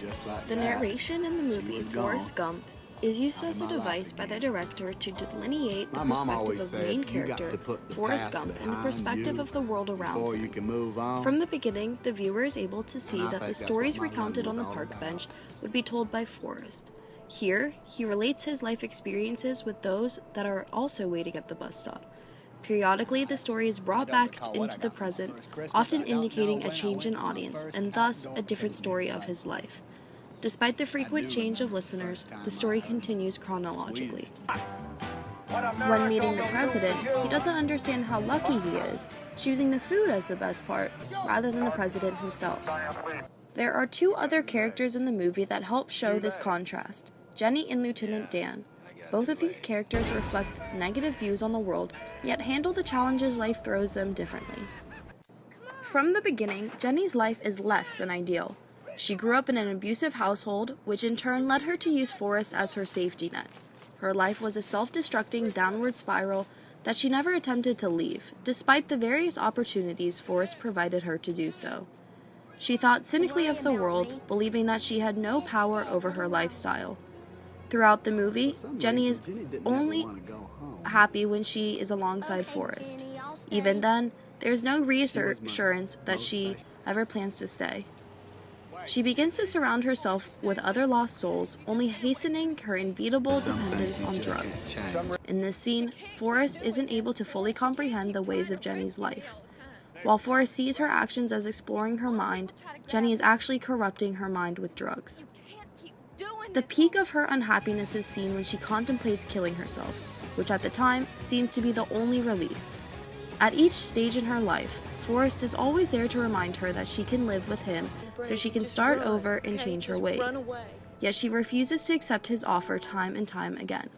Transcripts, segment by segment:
just like The that. narration in the movie was Forrest gone. Gump is used Out as of a my life device by the again. director to delineate the My mom perspective always of the said, main "You got character, to put the Forrest past Gump, and the behind perspective you of the world around before him. you can move on." From the beginning, the viewer is able to see I that think the that's stories what my recounted on run the was all park about. bench would be told by Forrest. Here, he relates his life experiences with those that are also waiting at the bus stop. Periodically, the story is brought back into the present, often indicating a change in audience, and thus a different story of his life. Despite the frequent change of listeners, the story continues chronologically. When meeting the president, he doesn't understand how lucky he is, choosing the food as the best part, rather than the president himself. There are two other characters in the movie that help show this contrast, Jenny and Lieutenant Dan. Both of these characters reflect negative views on the world, yet handle the challenges life throws them differently. From the beginning, Jenny's life is less than ideal. She grew up in an abusive household, which in turn led her to use Forrest as her safety net. Her life was a self-destructing downward spiral that she never attempted to leave, despite the various opportunities Forrest provided her to do so. She thought cynically of the world, believing that she had no power over her lifestyle. Throughout the movie, Jenny is only happy when she is alongside Forrest. Even then, there's no reassurance that she ever plans to stay. She begins to surround herself with other lost souls, only hastening her inevitable dependence on drugs. In this scene, Forrest isn't able to fully comprehend the ways of Jenny's life. While Forrest sees her actions as exploring her mind, Jenny is actually corrupting her mind with drugs. The peak of her unhappiness is seen when she contemplates killing herself, which at the time seemed to be the only release. At each stage in her life, Forrest is always there to remind her that she can live with him so she can start over and change her ways. Yet she refuses to accept his offer time and time again.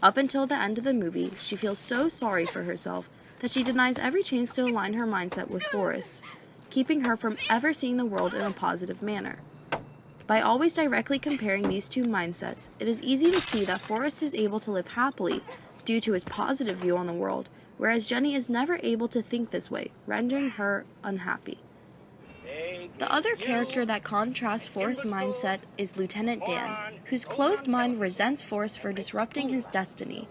Up until the end of the movie, she feels so sorry for herself that she denies every chance to align her mindset with Forrest's, keeping her from ever seeing the world in a positive manner. By always directly comparing these two mindsets, it is easy to see that Forrest is able to live happily due to his positive view on the world, whereas Jenny is never able to think this way, rendering her unhappy. The other character that contrasts Forrest's mindset is Lieutenant Dan, whose closed mind resents Forrest for disrupting his destiny.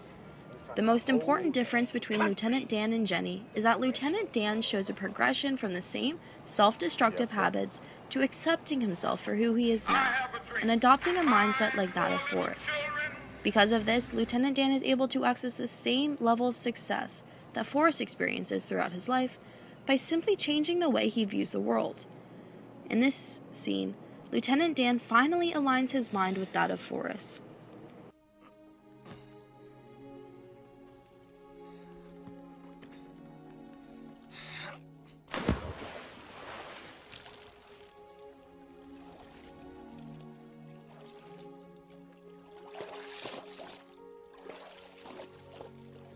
The most important difference between Lieutenant Dan and Jenny is that Lieutenant Dan shows a progression from the same self-destructive habits to accepting himself for who he is now, and adopting a mindset like that of Forrest. Because of this, Lieutenant Dan is able to access the same level of success that Forrest experiences throughout his life by simply changing the way he views the world. In this scene, Lieutenant Dan finally aligns his mind with that of Forrest.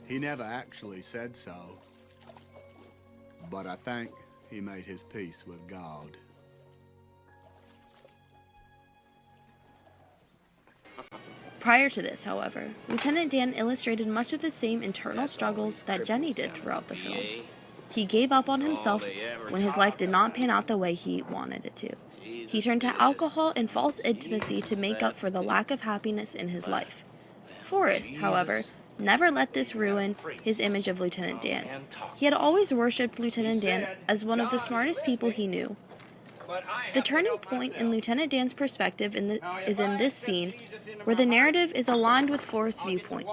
He never actually said so, but I think he made his peace with God. Prior to this, however, Lieutenant Dan illustrated much of the same internal struggles that Jenny did throughout the film. He gave up on himself when his life did not pan out the way he wanted it to. He turned to alcohol and false intimacy to make up for the lack of happiness in his life. Forrest, however, never let this ruin his image of Lieutenant Dan. He had always worshipped Lieutenant Dan as one of the smartest people he knew. The turning point in Lieutenant Dan's perspective is in this scene, where the narrative is aligned with Forrest's viewpoint.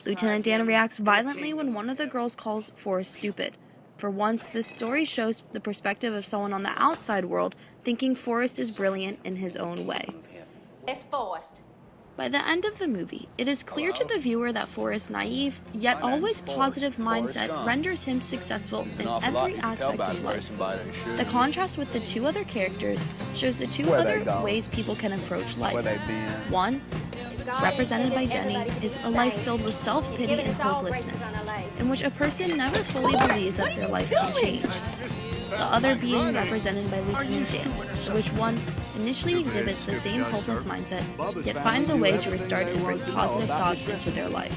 Lieutenant Dan reacts violently when one of the girls calls Forrest stupid. For once, this story shows the perspective of someone on the outside world thinking Forrest is brilliant in his own way. It's Forrest. By the end of the movie, it is clear to the viewer that Forrest's naive, yet always positive mindset renders him successful in every aspect of life. The contrast with the two other characters shows the two other ways people can approach life. One, represented by Jenny, is a life filled with self-pity and hopelessness, in which a person never fully believes that their life can change. The other being represented by Lieutenant Dan, in which one initially exhibits the same hopeless mindset, yet finds a way to restart and bring positive thoughts into their life.